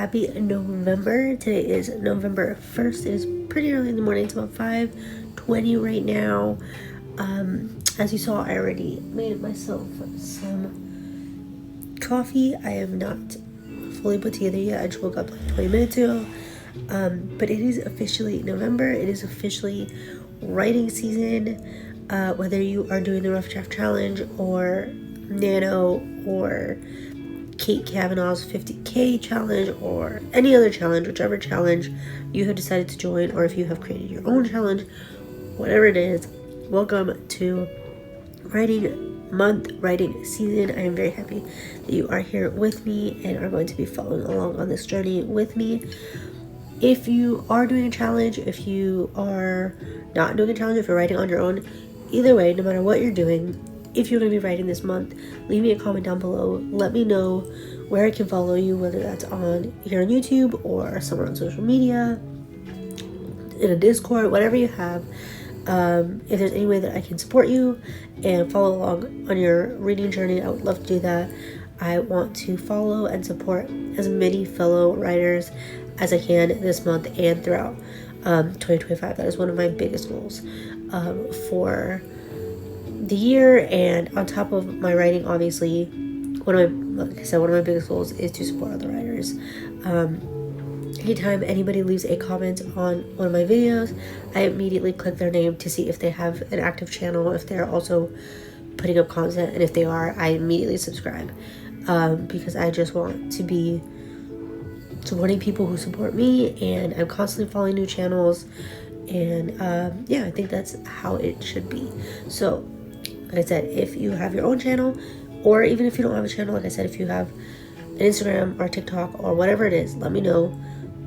happy November. Today is November 1st. It is pretty early in the morning. It's about 5:20 right now. As you saw, I already made myself some coffee. I am not fully put together yet. I just woke up like 20 minutes ago. But it is officially November. It is officially writing season. Whether you are doing the Rough Draft Challenge or Nano or Kate Kavanaugh's 50K challenge or any other challenge, whichever challenge you have decided to join, or if you have created your own challenge, whatever it is, welcome to writing month, writing season. I am very happy that you are here with me and are going to be following along on this journey with me. If you are doing a challenge, if you are not doing a challenge, if you're writing on your own, either way, no matter what you're doing, if you're going to be writing this month, leave me a comment down below. Let me know where I can follow you, whether that's here on YouTube or somewhere on social media, in a Discord, whatever you have. If there's any way that I can support you and follow along on your reading journey, I would love to do that. I want to follow and support as many fellow writers as I can this month and throughout 2025. That is one of my biggest goals for the year. And on top of my writing, obviously, one of my biggest goals is to support other writers. Anytime anybody leaves a comment on one of my videos, I immediately click their name to see if they have an active channel, if they're also putting up content, and if they are, I immediately subscribe, because I just want to be supporting people who support me, and I'm constantly following new channels, and yeah, I think that's how it should be. So like I said, if you have your own channel, or even if you don't have a channel, like I said, if you have an Instagram or TikTok or whatever it is, let me know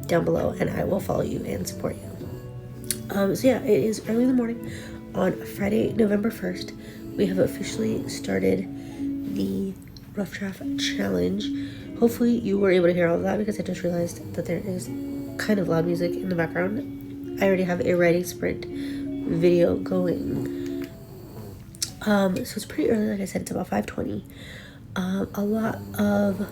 down below and I will follow you and support you. So yeah, it is early in the morning on Friday, November 1st. We have officially started the Rough Draft Challenge. Hopefully you were able to hear all of that, because I just realized that there is kind of loud music in the background. I already have a writing sprint video going. So it's pretty early. Like I said, it's about 5:20. A lot of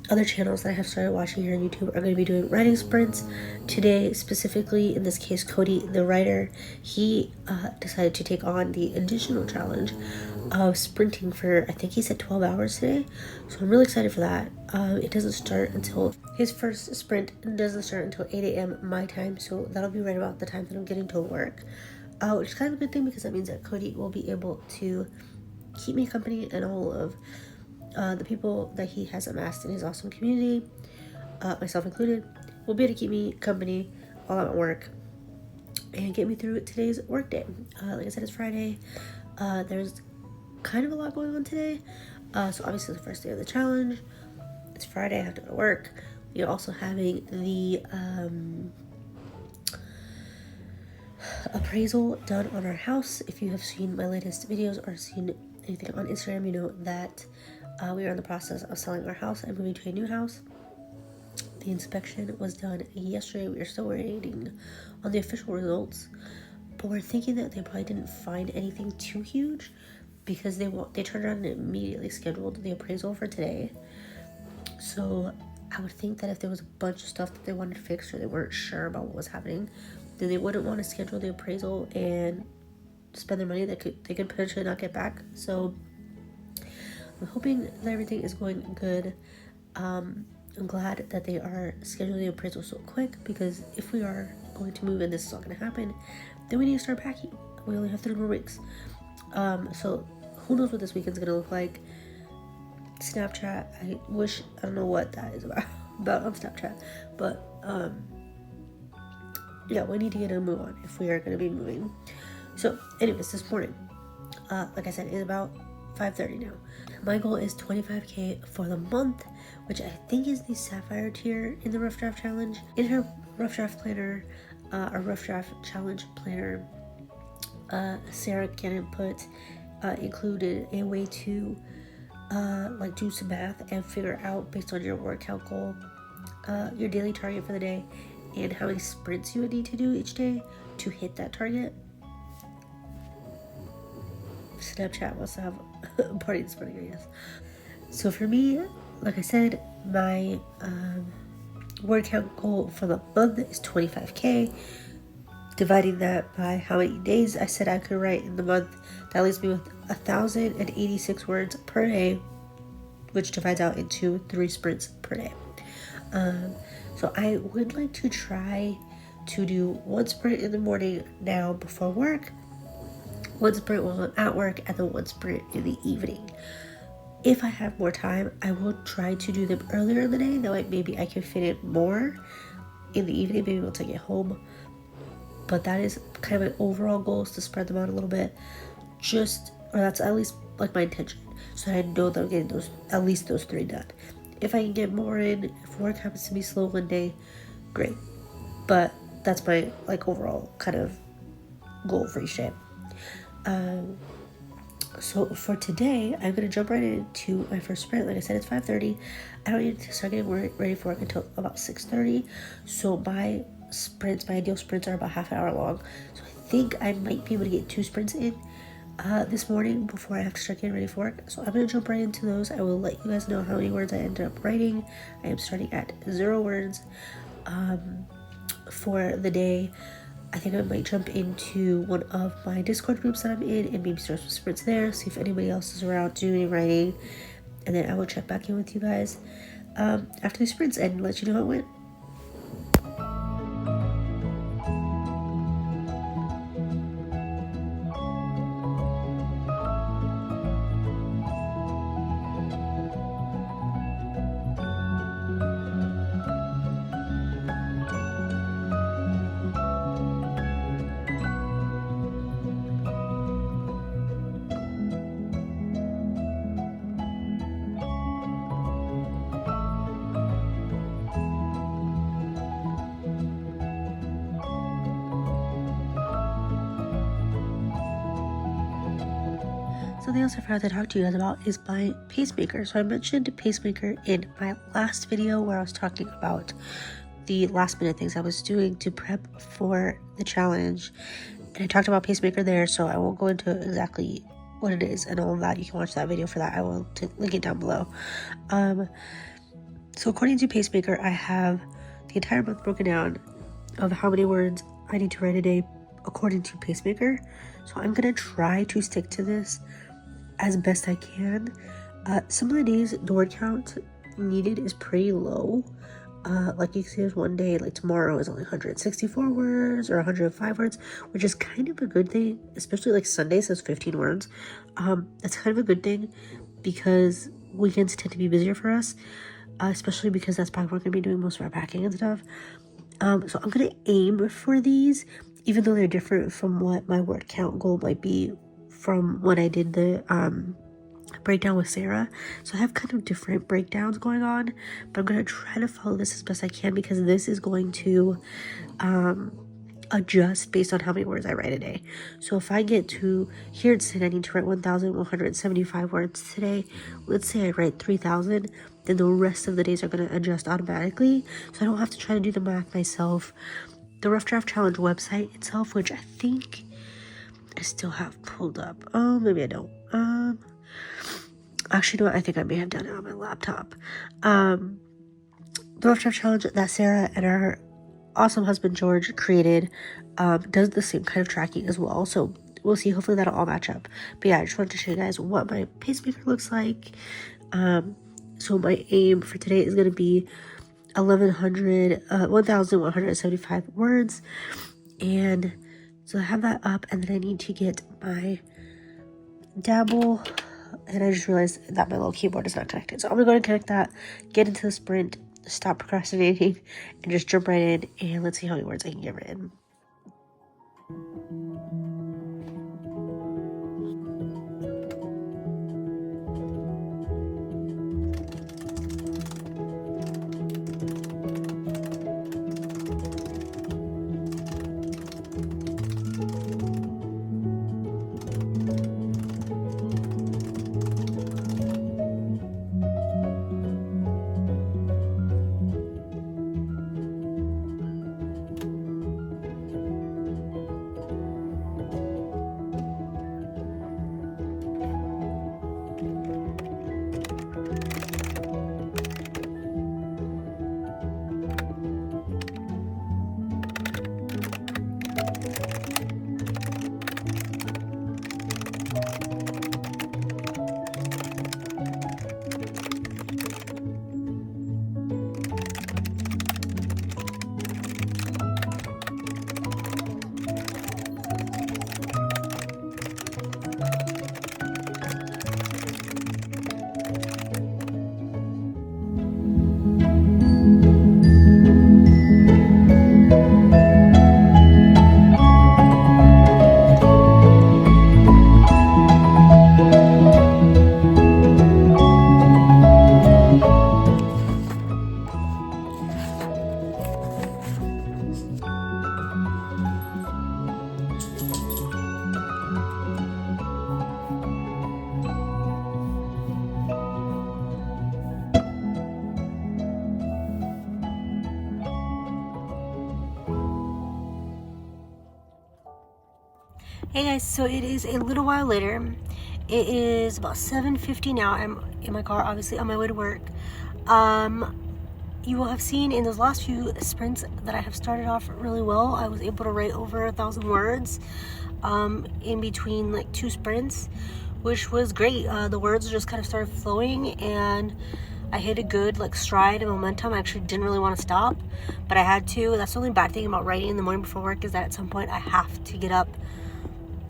other channels that I have started watching here on YouTube are going to be doing writing sprints. Today, specifically, in this case, Cody, the writer, he decided to take on the additional challenge of sprinting for, I think he said 12 hours today. So I'm really excited for that. It doesn't start until, his first sprint doesn't start until 8 a.m. my time. So that'll be right about the time that I'm getting to work. Which is kind of a good thing, because that means that Cody will be able to keep me company, and all of the people that he has amassed in his awesome community, myself included, will be able to keep me company while I'm at work and get me through today's work day. Like I said, it's Friday. There's kind of a lot going on today. So obviously the first day of the challenge. It's Friday, I have to go to work. We are also having the appraisal done on our house. If you have seen my latest videos or seen anything on Instagram, you know that we are in the process of selling our house and moving to a new house. The inspection was done yesterday. We are still waiting on the official results, but we're thinking that they probably didn't find anything too huge, because they turned around and immediately scheduled the appraisal for today. So I would think that if there was a bunch of stuff that they wanted fixed, or they weren't sure about what was happening, then they wouldn't want to schedule the appraisal and spend their money that they could potentially not get back. So I'm hoping that everything is going good. I'm glad that they are scheduling the appraisal so quick, because if we are going to move and this is all going to happen, then we need to start packing. We only have 3 more weeks. So who knows what this weekend's going to look like. Snapchat, I don't know what that is about on Snapchat, but yeah, we need to get a move on if we are going to be moving. So anyways, this morning, like I said, it's about 5:30 now. My goal is 25K for the month, which I think is the Sapphire tier in the Rough Draft Challenge. In her Rough Draft Planner, or Rough Draft Challenge Planner, Sarah Cannon included a way to like do some math and figure out, based on your workout goal, your daily target for the day, and how many sprints you would need to do each day to hit that target. Snapchat wants to have a party this morning, I guess. So for me, like I said, my word count goal for the month is 25K. Dividing that by how many days I said I could write in the month, that leaves me with 1,086 words per day, which divides out into 3 sprints per day. So I would like to try to do 1 sprint in the morning now before work, 1 sprint while I'm at work, and then 1 sprint in the evening. If I have more time, I will try to do them earlier in the day. That way maybe I can fit in more in the evening, maybe once I get home. But that is kind of my overall goal, is to spread them out a little bit. Or that's at least like my intention. So I know that I'm getting at least those 3 done. If I can get more in, if work happens to be slow one day, great. But that's my like overall kind of goal for each day. So for today, I'm going to jump right into my first sprint. Like I said, it's 5:30. I don't need to start getting ready for work until about 6:30. So my ideal sprints are about half an hour long. So I think I might be able to get 2 sprints in this morning before I have to start getting ready for work. So I'm going to jump right into those. I will let you guys know how many words I ended up writing. I am starting at 0 words for the day. I think I might jump into one of my Discord groups that I'm in and maybe start some sprints there, see if anybody else is around doing writing, and then I will check back in with you guys after the sprints and let you know how it went. Something else I forgot to talk to you guys about is my pacemaker. So I mentioned pacemaker in my last video where I was talking about the last minute things I was doing to prep for the challenge. And I talked about pacemaker there, so I won't go into exactly what it is and all of that. You can watch that video for that. I will link it down below. So according to pacemaker, I have the entire month broken down of how many words I need to write a day according to pacemaker. So I'm going to try to stick to this as best I can. Some of the days the word count needed is pretty low. Like you can see there's one day, like tomorrow is only 164 words or 105 words, which is kind of a good thing, especially like Sunday says 15 words. That's kind of a good thing because weekends tend to be busier for us, especially because that's probably we're going to be doing most of our packing and stuff. So I'm going to aim for these, even though they're different from what my word count goal might be from when I did the breakdown with Sarah. So I have kind of different breakdowns going on, but I'm going to try to follow this as best I can because this is going to adjust based on how many words I write a day. So if I get to here it said I need to write 1,175 words today, let's say I write 3,000, then the rest of the days are going to adjust automatically, so I don't have to try to do the math myself. The Rough Draft Challenge website itself, which I think I still have pulled up. Oh, maybe I don't. Actually, no, I think I may have done it on my laptop. The Rough Draft Challenge that Sarah and her awesome husband George created does the same kind of tracking as well. So we'll see. Hopefully that'll all match up. But yeah, I just wanted to show you guys what my pacemaker looks like. So my aim for today is going to be 1,175 words. And so I have that up, and then I need to get my Dabble, and I just realized that my little keyboard is not connected. So I'm going to go and connect that, get into the sprint, stop procrastinating, and just jump right in, and let's see how many words I can get written. Hey guys, so it is a little while later. It is about 7:50 now. I'm in my car, obviously on my way to work. You will have seen in those last few sprints that I have started off really well. I was able to write over 1,000 words in between like 2 sprints, which was great. The words just kind of started flowing and I hit a good like stride and momentum. I actually didn't really want to stop, but I had to. That's the only bad thing about writing in the morning before work, is that at some point I have to get up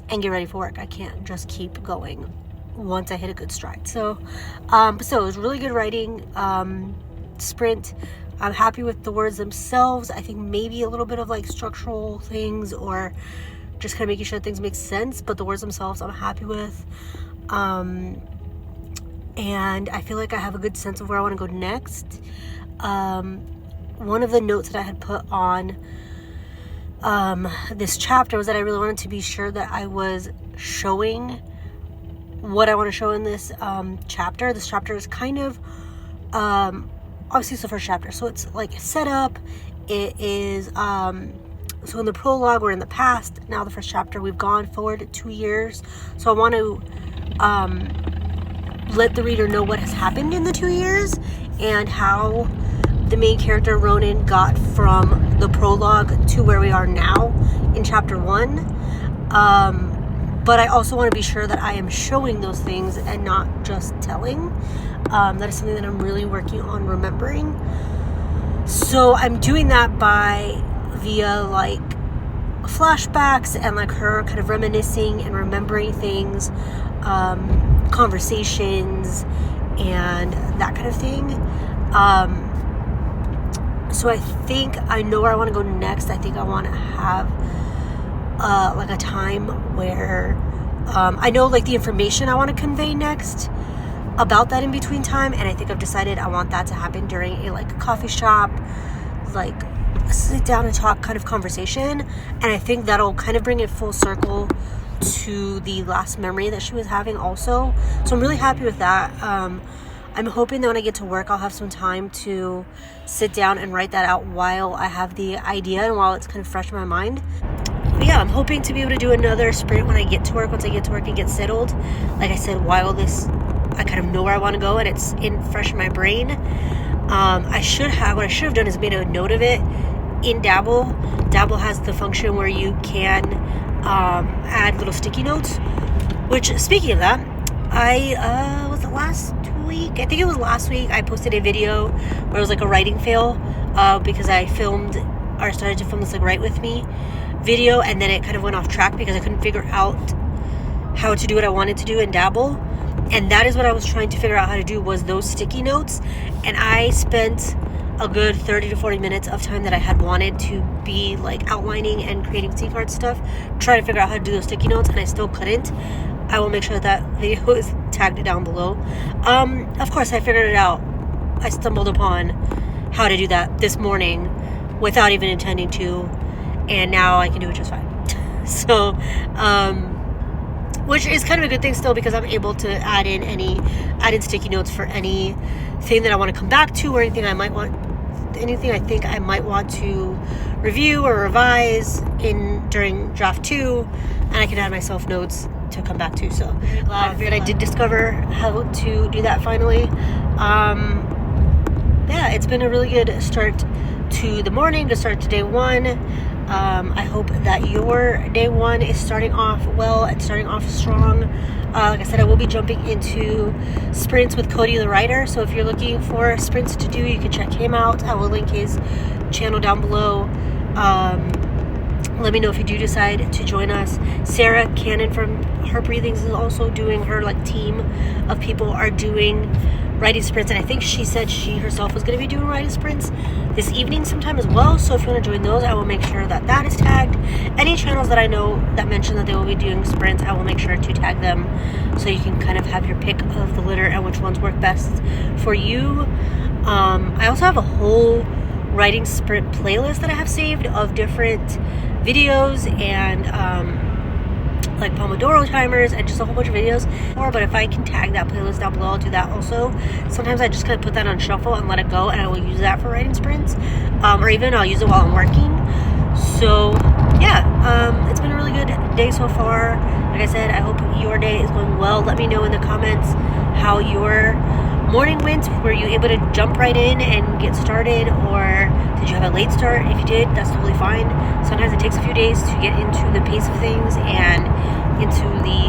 and get ready for work. I can't just keep going once I hit a good stride. So it was really good writing sprint. I'm happy with the words themselves. I think maybe a little bit of like structural things or just kind of making sure things make sense, but the words themselves I'm happy with. And I feel like I have a good sense of where I want to go next. One of the notes that I had put on this chapter was that I really wanted to be sure that I was showing what I want to show in this chapter. This chapter is kind of obviously it's the first chapter, so it's like set up. It is so in the prologue we're in the past. Now the first chapter we've gone forward 2 years, so I want to let the reader know what has happened in the 2 years and how the main character Ronan got from the prologue to where we are now in chapter 1. But I also want to be sure that I am showing those things and not just telling. That is something that I'm really working on remembering. So I'm doing that via like flashbacks and like her kind of reminiscing and remembering things, conversations and that kind of thing. So I think I know where I want to go next. I think I want to have like a time where I know like the information I want to convey next about that in between time, and I think I've decided I want that to happen during a like coffee shop, like a sit down and talk kind of conversation. And I think that'll kind of bring it full circle to the last memory that she was having also. So I'm really happy with that. I'm hoping that when I get to work, I'll have some time to sit down and write that out while I have the idea and while it's kind of fresh in my mind. But yeah, I'm hoping to be able to do another sprint when I get to work, once I get to work and get settled. Like I said, while I kind of know where I want to go and it's fresh in my brain. What I should have done is made a note of it in Dabble. Dabble has the function where you can add little sticky notes, which, speaking of that, was it last week? I think it was last week. I posted a video where it was like a writing fail because I started to film this like Write With Me video, and then it kind of went off track because I couldn't figure out how to do what I wanted to do in Dabble. And that is what I was trying to figure out how to do, was those sticky notes. And I spent a good 30 to 40 minutes of time that I had wanted to be like outlining and creating scene card stuff, trying to figure out how to do those sticky notes, and I still couldn't. I will make sure that video is tagged down below. Of course, I figured it out. I stumbled upon how to do that this morning without even intending to, and now I can do it just fine. So, which is kind of a good thing still, because I'm able to add in sticky notes for anything that I want to come back to, or anything I think I might want to review or revise during draft 2, and I can add myself notes to come back to. So very glad that I did discover how to do that finally. Yeah, it's been a really good start to the morning, to start to day 1. I hope that your day one is starting off well and starting off strong. Like I said, I will be jumping into sprints with Cody the writer. So if you're looking for sprints to do, you can check him out. I will link his channel down below. Let me know if you do decide to join us. Sarah Cannon from Her Breathings is also doing, her like team of people are doing riding sprints, and I think she said she herself was going to be doing riding sprints this evening sometime as well. So if you want to join those, I will make sure that that is tagged. Any channels that I know that mention that they will be doing sprints, I will make sure to tag them so you can kind of have your pick of the litter and which ones work best for you. I also have a whole riding sprint playlist that I have saved of different videos and like Pomodoro timers and just a whole bunch of videos. But if I can tag that playlist down below, I'll do that also. Sometimes I just kind of put that on shuffle and let it go, and I will use that for riding sprints, or even I'll use it while I'm working. So yeah, it's been a really good day so far. Like I said, I hope your day is going well. Let me know in the comments how your morning went. Were you able to jump right in and get started, or did you have a late start? If you did, that's totally fine. Sometimes it takes a few days to get into the pace of things and into the,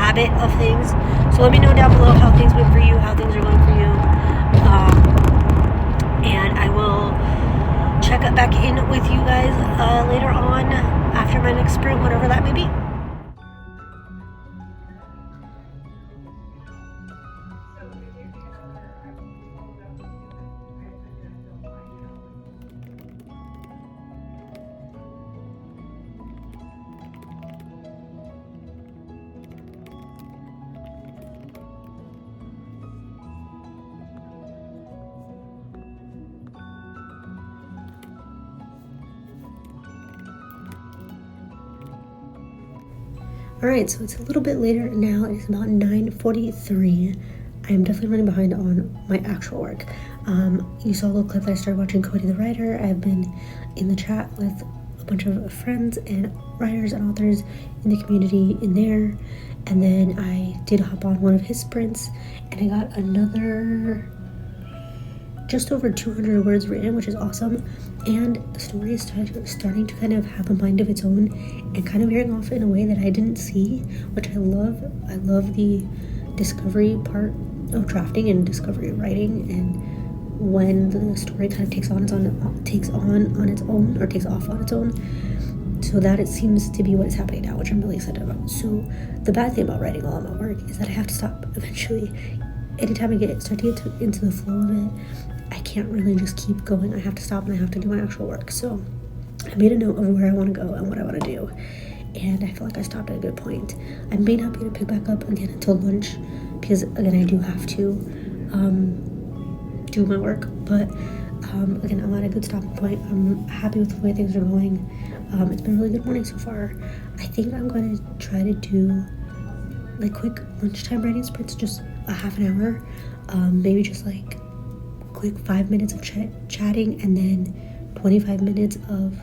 habit of things. So let me know down below how things went for you, how things are going for you. And I will check back in with you guys later on after my next sprint, whatever that may be. Alright, so it's a little bit later now. It is about 9:43. I am definitely running behind on my actual work. You saw a little clip that I started watching Cody the writer. I've been in the chat with a bunch of friends and writers and authors in the community in there. And then I did hop on one of his sprints, and I got another just over 200 words written, which is awesome. And the story is starting to kind of have a mind of its own and kind of veering off in a way that I didn't see, which I love. I love the discovery part of drafting and discovery writing, and when the story kind of takes off on its own. So that it seems to be what is happening now, which I'm really excited about. So the bad thing about writing while I'm at work is that I have to stop eventually. Anytime I start to get into the flow of it, I can't really just keep going. I have to stop and I have to do my actual work. So I made a note of where I want to go and what I want to do, and I feel like I stopped at a good point. I may not be able to pick back up again until lunch because, again, I do have to do my work, but again, I'm at a good stopping point. I'm happy with the way things are going. It's been a really good morning so far. I think I'm going to try to do like quick lunchtime writing sprints, just a half an hour, maybe just like quick 5 minutes of chatting and then 25 minutes of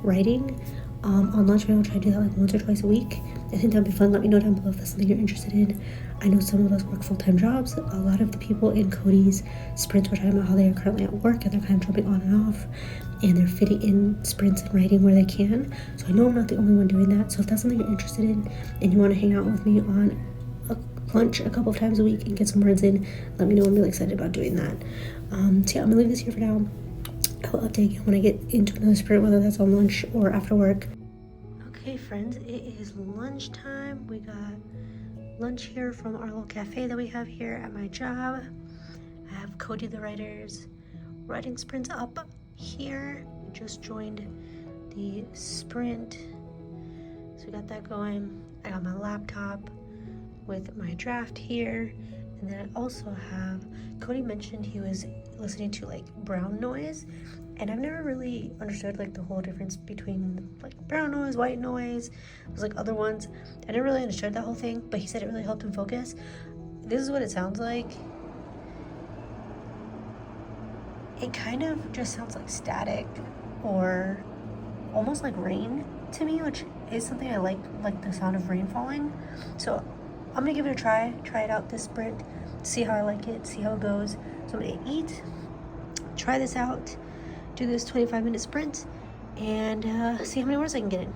writing. On lunch, maybe I'll try to do that like once or twice a week. I think that'd be fun. Let me know down below if that's something you're interested in. I know some of us work full-time jobs. A lot of the people in Cody's sprints were talking about how they are currently at work and they're kind of jumping on and off, and they're fitting in sprints and writing where they can. So I know I'm not the only one doing that. So if that's something you're interested in and you want to hang out with me on lunch a couple of times a week and get some words in, let me know. I'm really excited about doing that. So yeah, I'm gonna leave this here for now. I will update you when I get into another sprint, whether that's on lunch or after work. Okay, friends, it is lunchtime. We got lunch here from our little cafe that we have here at my job. I have Cody the writer's writing sprints up here. We just joined the sprint, so we got that going. I got my laptop with my draft here, and then I also have, Cody mentioned he was listening to like brown noise, and I've never really understood like the whole difference between like brown noise, white noise. There's like other ones. I never really understood that whole thing, but he said it really helped him focus. This is what it sounds like. It kind of just sounds like static or almost like rain to me, which is something I like the sound of rain falling. So I'm gonna give it a try it out this sprint, see how I like it, see how it goes. So I'm gonna eat, try this out, do this 25-minute sprint, and see how many words I can get in.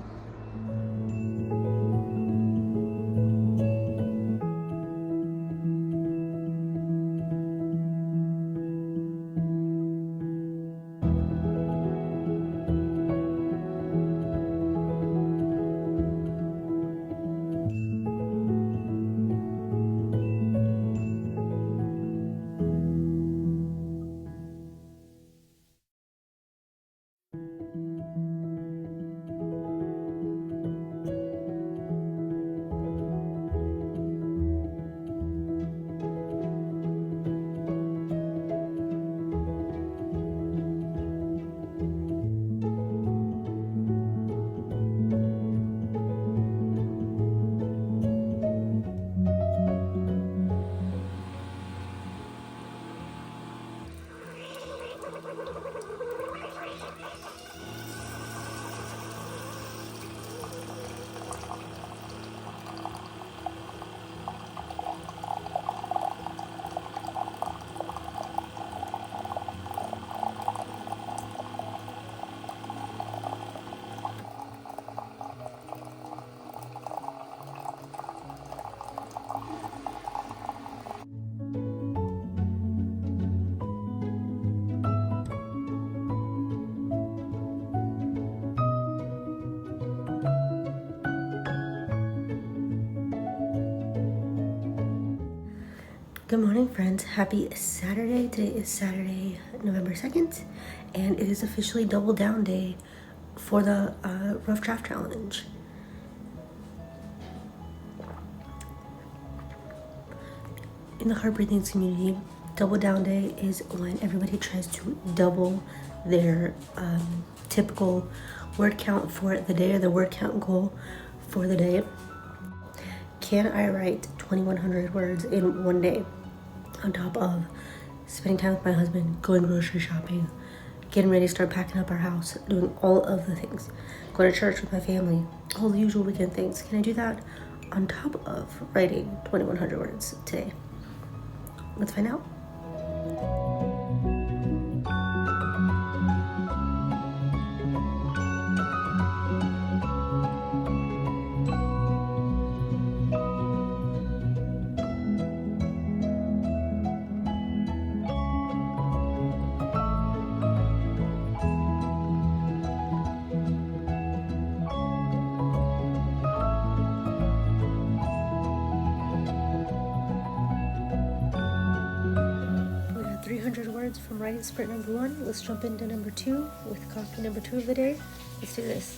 Good morning, friends. Happy Saturday. Today is Saturday, November 2nd, and it is officially double down day for the Rough Draft Challenge. In the Heart Breathing community, double down day is when everybody tries to double their typical word count for the day, or the word count goal for the day. Can I write 2,100 words in one day? On top of spending time with my husband, going grocery shopping, getting ready to start packing up our house, doing all of the things, going to church with my family, all the usual weekend things. Can I do that on top of writing 2,100 words today? Let's find out. We got 300 words from writing sprint number 1. Let's jump into number 2 with coffee number 2 of the day. Let's do this.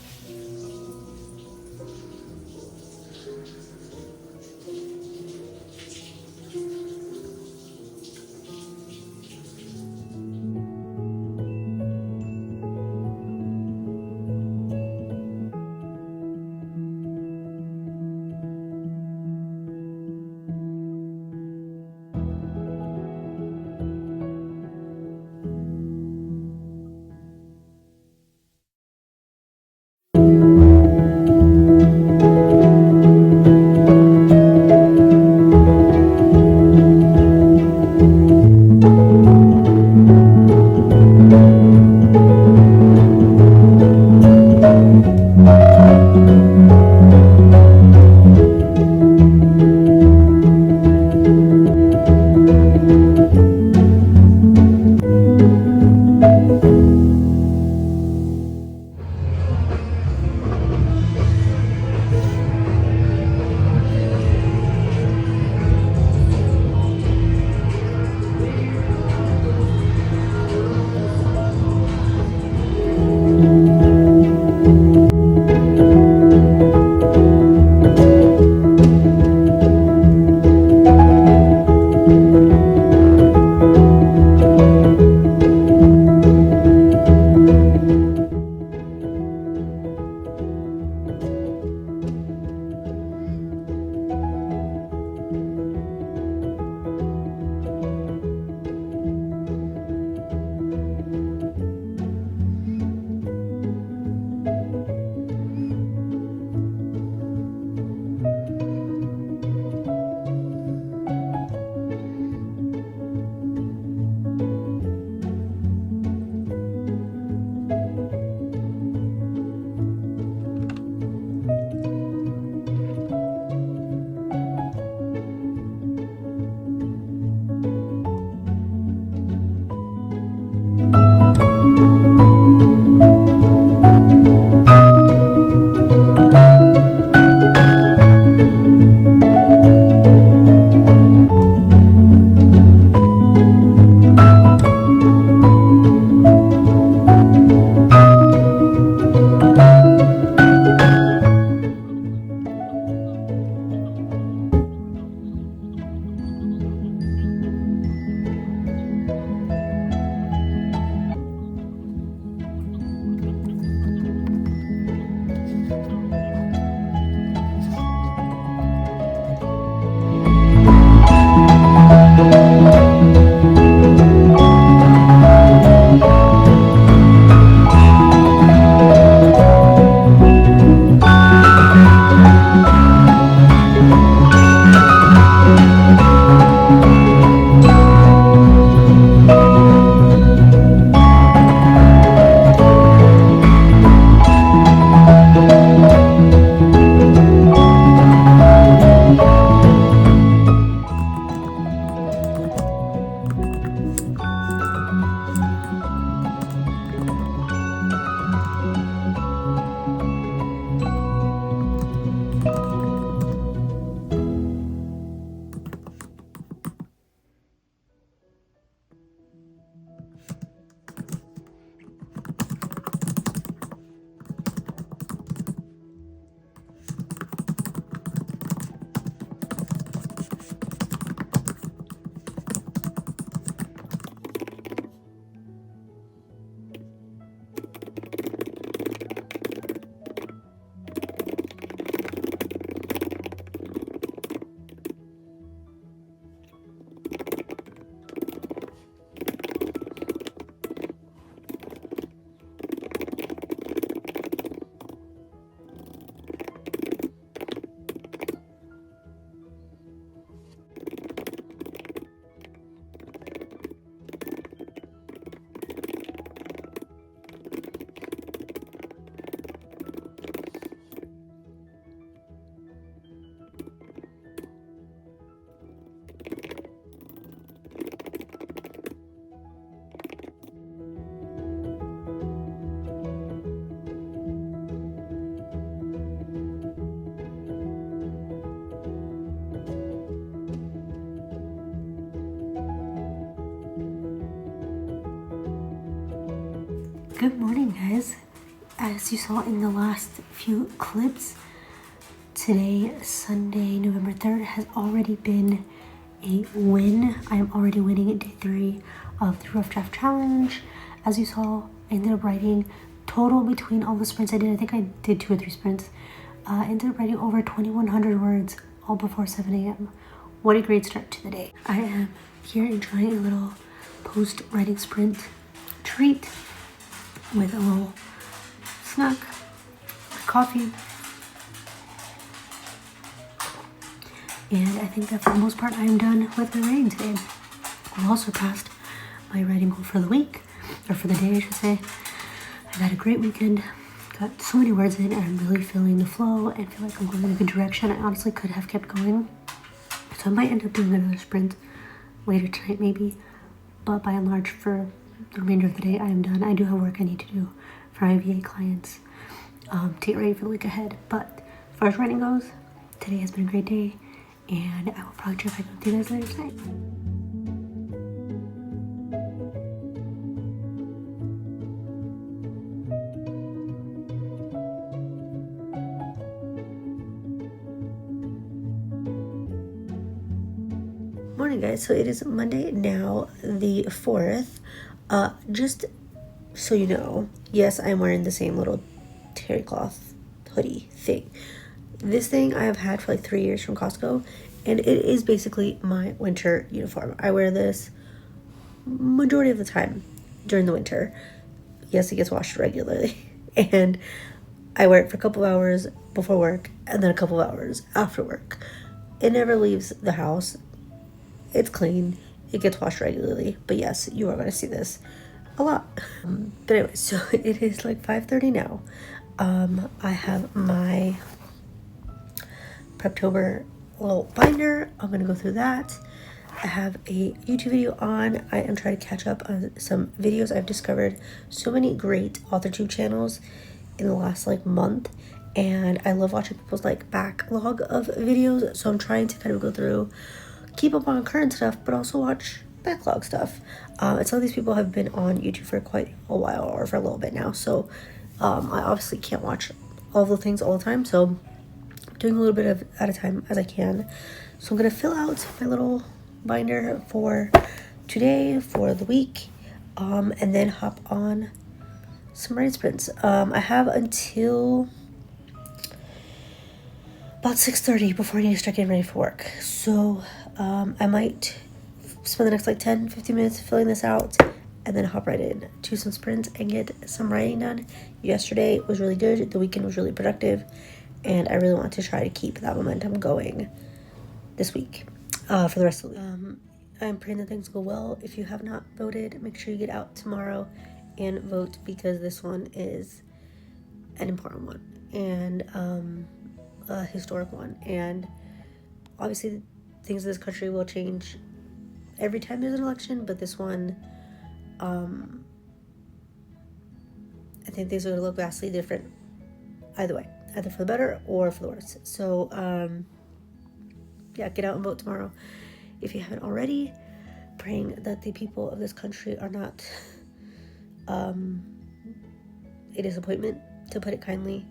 Good morning, guys. As you saw in the last few clips, today, Sunday, November 3rd, has already been a win. I am already winning at day 3 of the Rough Draft Challenge. As you saw, I ended up writing total between all the sprints I did. I think I did 2 or 3 sprints. I ended up writing over 2,100 words all before 7 a.m. What a great start to the day. I am here enjoying a little post-writing sprint treat with a little snack, coffee, and I think that for the most part I'm done with my writing today. I've also passed my writing goal for the week, or for the day I should say. I've had a great weekend, got so many words in, and I'm really feeling the flow and feel like I'm going in a good direction. I honestly could have kept going, so I might end up doing another sprint later tonight maybe, but by and large for the remainder of the day I am done. I do have work I need to do for my VA clients to get ready for the week ahead, but as far as writing goes, today has been a great day, and I will probably try back with you guys later tonight. Morning, guys. So it is Monday now, the 4th. Just so you know, yes, I'm wearing the same little terry cloth hoodie thing. This thing I have had for like 3 years from Costco, and it is basically my winter uniform. I wear this majority of the time during the winter. Yes, it gets washed regularly, and I wear it for a couple of hours before work and then a couple of hours after work. It never leaves the house. It's clean. It gets washed regularly, but yes, you are going to see this a lot. But anyway, so it is like 5:30 now. I have my Preptober little binder. I'm going to go through that. I have a YouTube video on. I am trying to catch up on some videos. I've discovered so many great AuthorTube channels in the last like month, and I love watching people's like backlog of videos. So I'm trying to kind of go through, keep up on current stuff, but also watch backlog stuff. And some of these people have been on YouTube for quite a while, or for a little bit now, so I obviously can't watch all the things all the time, so I'm doing a little bit of at a time as I can. So I'm gonna fill out my little binder for today, for the week, and then hop on some writing sprints. I have until about 6:30 before I need to start getting ready for work, so I might spend the next like 10-15 minutes filling this out and then hop right in to some sprints and get some writing done. Yesterday was really good. The weekend was really productive, And I really want to try to keep that momentum going this week for the rest of the week. I'm praying that things go well. If you have not voted, make sure you get out tomorrow and vote, because this one is an important one and a historic one. And obviously things in this country will change every time there's an election, but this one, I think things are going to look vastly different either way, either for the better or for the worse. So yeah, get out and vote tomorrow if you haven't already. Praying that the people of this country are not a disappointment, to put it kindly.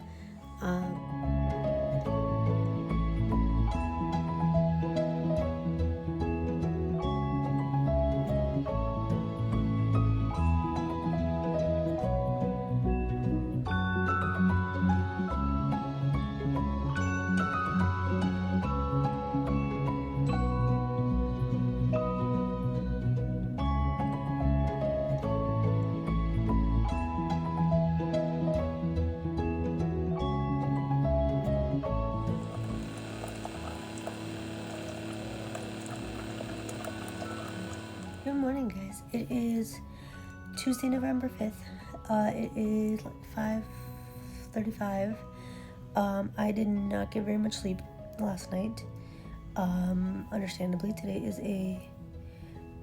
Good morning, guys. It is Tuesday, November 5th. It is like 5:35. I did not get very much sleep last night. Understandably, today is a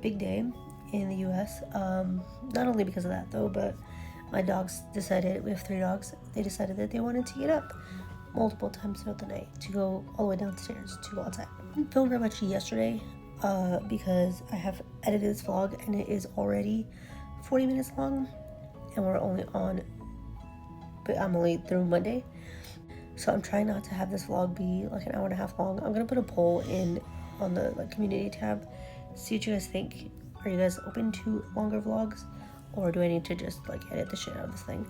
big day in the US. Not only because of that, though, but my dogs decided, we have 3 dogs, they decided that they wanted to get up multiple times throughout the night to go all the way downstairs to go outside. I didn't film very much yesterday because I have edited this vlog and it is already 40 minutes long, and we're only on, but I'm only through Monday. So I'm trying not to have this vlog be like an hour and a half long. I'm gonna put a poll in on the like community tab, see what you guys think. Are you guys open to longer vlogs, or do I need to just like edit the shit out of this thing?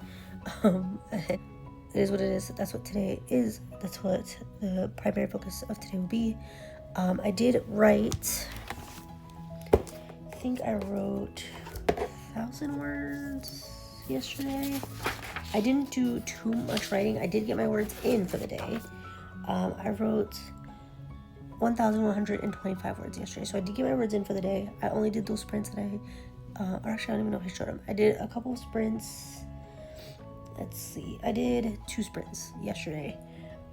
It is what it is. That's what today is. That's what the primary focus of today will be. I did write, I think I wrote 1,000 words yesterday. I didn't do too much writing. I did get my words in for the day. I wrote 1,125 words yesterday, so I did get my words in for the day. I only did those sprints that or actually I don't even know if I showed them. I did a couple of sprints. Let's see. I did 2 sprints yesterday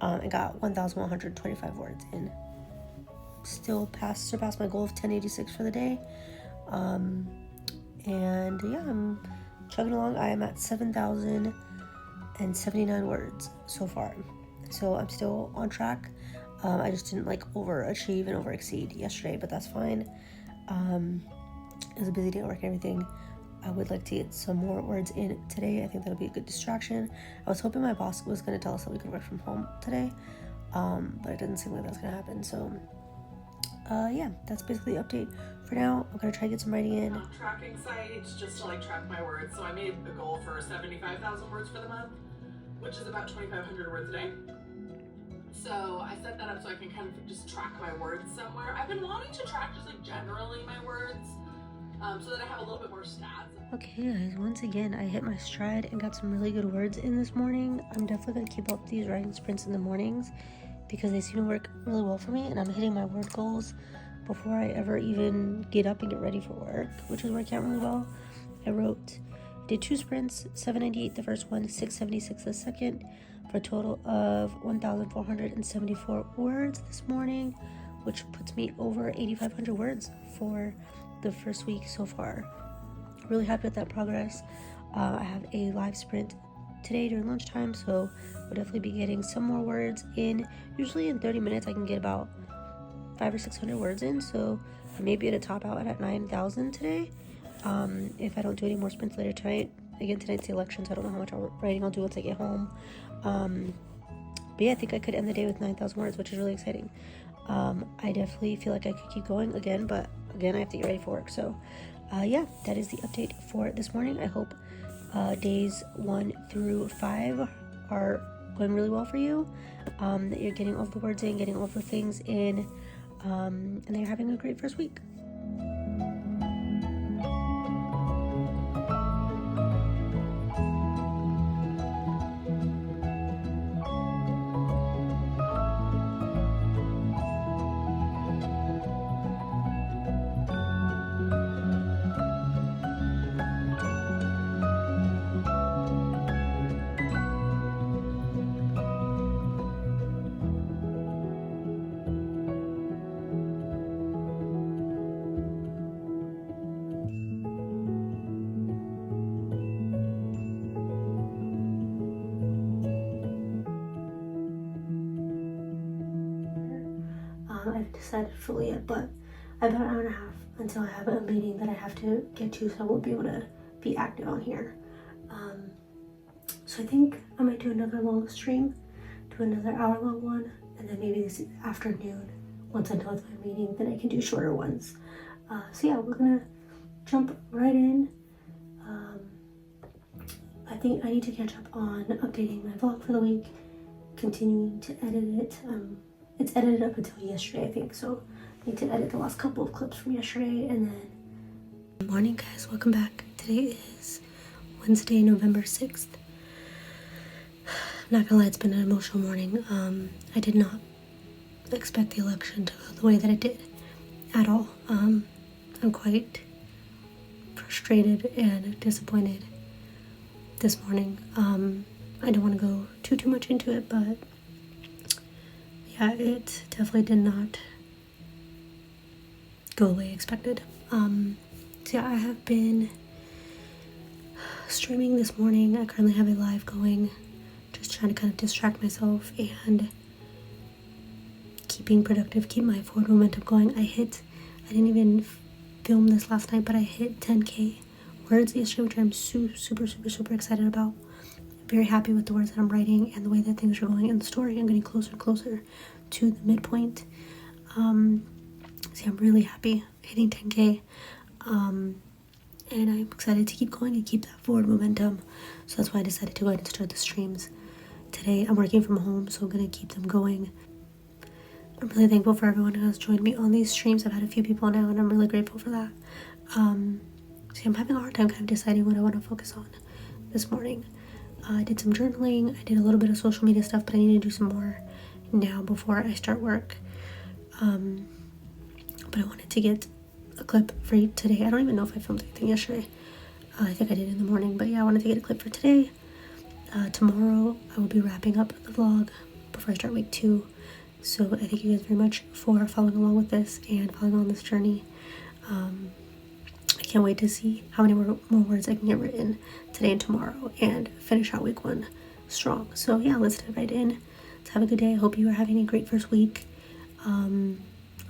and got 1,125 words in. Still surpassed my goal of 1086 for the day. And yeah, I'm chugging along. I am at 7,079 words so far. So I'm still on track. I just didn't like overachieve and overexceed yesterday, but that's fine. It was a busy day at work and everything. I would like to get some more words in today. I think that'll be a good distraction. I was hoping my boss was going to tell us that we could work from home today, but it didn't seem like that was going to happen. So yeah, that's basically the update for now. I'm going to try to get some writing in. Tracking sites just to like track my words. So I made a goal for 75,000 words for the month, which is about 2,500 words a day. So I set that up so I can kind of just track my words somewhere. I've been wanting to track just like generally my words, so that I have a little bit more stats. Okay guys, once again I hit my stride and got some really good words in this morning. I'm definitely going to keep up these writing sprints in the mornings because they seem to work really well for me, and I'm hitting my word goals before I ever even get up and get ready for work, which is working out really well. I did 2 sprints, 798 the first one, 676 the second, for a total of 1,474 words this morning, which puts me over 8,500 words for the first week so far. Really happy with that progress. I have a live sprint today during lunchtime, so we'll definitely be getting some more words in. Usually in 30 minutes I can get about 500 or 600 words in, so I may be able to top out at 9,000 today if I don't do any more sprints later tonight. Again, tonight's the election, so I don't know how much writing I'll do once I get home. But yeah, I think I could end the day with 9,000 words, which is really exciting. I definitely feel like I could keep going again, but again, I have to get ready for work. So yeah, that is the update for this morning. I hope days 1 through 5 are going really well for you, that you're getting all the words in, getting all the things in, and that you're having a great first week. I haven't decided fully yet, but I have about an hour and a half until I have a meeting that I have to get to, so I won't be able to be active on here. So I think I might do another long stream, do another hour-long one, and then maybe this afternoon, once I'm done with my meeting, then I can do shorter ones. So yeah, we're gonna jump right in. I think I need to catch up on updating my vlog for the week, continuing to edit it. It's edited up until yesterday, I think, so I need to edit the last couple of clips from yesterday, and then... Good morning, guys. Welcome back. Today is Wednesday, November 6th. I'm not gonna lie, it's been an emotional morning. I did not expect the election to go the way that it did at all. I'm quite frustrated and disappointed this morning. I don't want to go too much into it, but yeah, it definitely did not go the way I expected. So yeah, I have been streaming this morning. I currently have a live going, just trying to kind of distract myself and keeping productive, keep my forward momentum going. I didn't even film this last night, but I hit 10K words yesterday, which I'm super excited about. I'm very happy with the words that I'm writing and the way that things are going in the story. I'm getting closer and closer to the midpoint. So I'm really happy hitting 10K. And I'm excited to keep going and keep that forward momentum. So that's why I decided to go ahead and start the streams today. I'm working from home, so I'm going to keep them going. I'm really thankful for everyone who has joined me on these streams. I've had a few people now, and I'm really grateful for that. So I'm having a hard time kind of deciding what I want to focus on this morning. I did some journaling. I did a little bit of social media stuff, but I need to do some more now before I start work. But I wanted to get a clip for today. I don't even know if I filmed anything yesterday. I think I did in the morning, but yeah, I wanted to get a clip for today. Tomorrow I will be wrapping up the vlog before I start week 2. So I thank you guys very much for following along with this and following on this journey. I can't wait to see how many more words I can get written today and tomorrow and finish out week 1 strong. So yeah, let's dive right in. Let's have a good day. I hope you are having a great first week.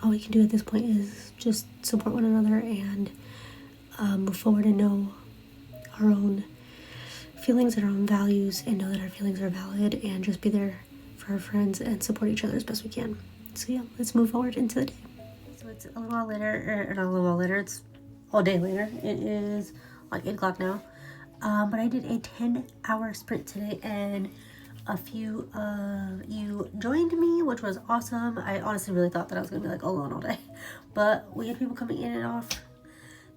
All we can do at this point is just support one another and move forward and know our own feelings and our own values, and know that our feelings are valid, and just be there for our friends and support each other as best we can. So yeah, let's move forward into the day. So it's a little while later, or not a little while later, it's all day later. It is like 8 o'clock now. But I did a 10-hour sprint today, and a few of you joined me, which was awesome. I honestly really thought that I was gonna be like alone all day, but we had people coming in and off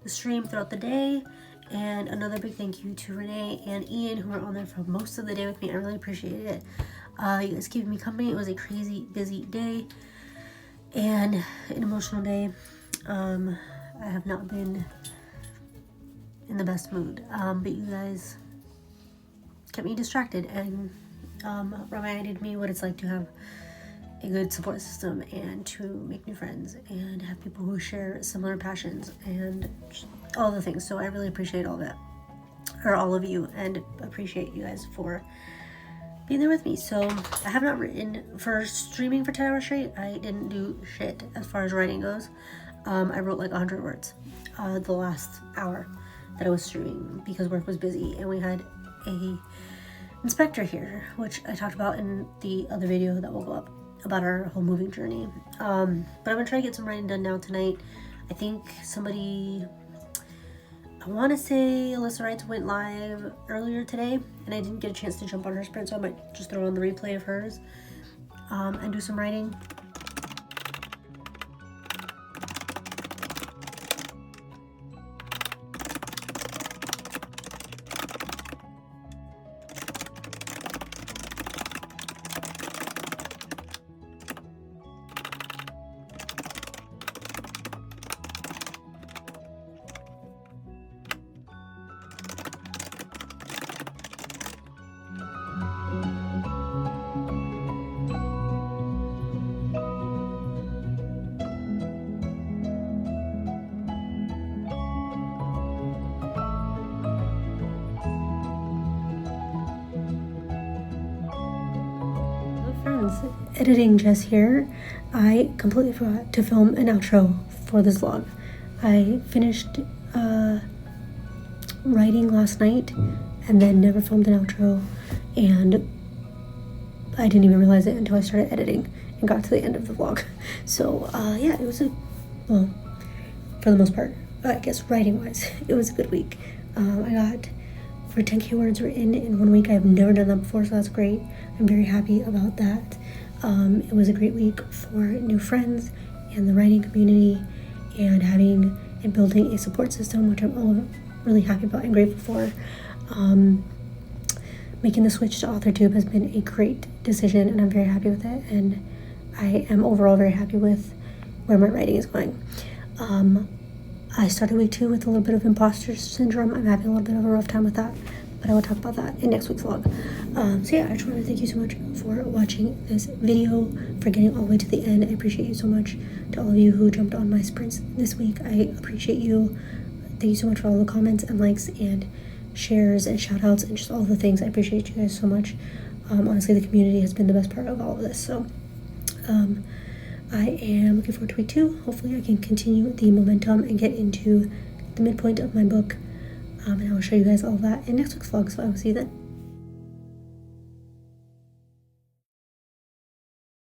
the stream throughout the day. And another big thank you to Renee and Ian, who were on there for most of the day with me. I really appreciated it. You guys keeping me company. It was a crazy busy day and an emotional day. I have not been in the best mood, but you guys kept me distracted and reminded me what it's like to have a good support system and to make new friends and have people who share similar passions and all the things. So I really appreciate all that, or all of you, and appreciate you guys for being there with me. So I have not written for streaming for 10 hours straight. I didn't do shit as far as writing goes. I wrote like 100 words the last hour that I was streaming because work was busy, and we had a inspector here, which I talked about in the other video that will go up about our whole moving journey. But I'm gonna try to get some writing done now tonight. I think somebody, I want to say Alyssa Wrights went live earlier today, and I didn't get a chance to jump on her sprint, so I might just throw on the replay of hers and do some writing. editing Jess here. I completely forgot to film an outro for this vlog. I finished writing last night and then never filmed an outro, and I didn't even realize it until I started editing and got to the end of the vlog. So yeah, it was well, for the most part, I guess writing wise, it was a good week. I got over 10K words written in 1 week. I've never done that before, so that's great. I'm very happy about that. It was a great week for new friends and the writing community, and having and building a support system, which I'm all really happy about and grateful for. Making the switch to AuthorTube has been a great decision, and I'm very happy with it, and I am overall very happy with where my writing is going. I started week 2 with a little bit of imposter syndrome. I'm having a little bit of a rough time with that, but I will talk about that in next week's vlog. So yeah, I just want to thank you so much for watching this video, for getting all the way to the end. I appreciate you so much. To all of you who jumped on my sprints this week, I appreciate you. Thank you so much for all the comments and likes and shares and shout outs and just all the things. I appreciate you guys so much. Honestly, the community has been the best part of all of this. So I am looking forward to week 2. Hopefully I can continue the momentum and get into the midpoint of my book. And I will show you guys all of that in next week's vlog. So I will see you then.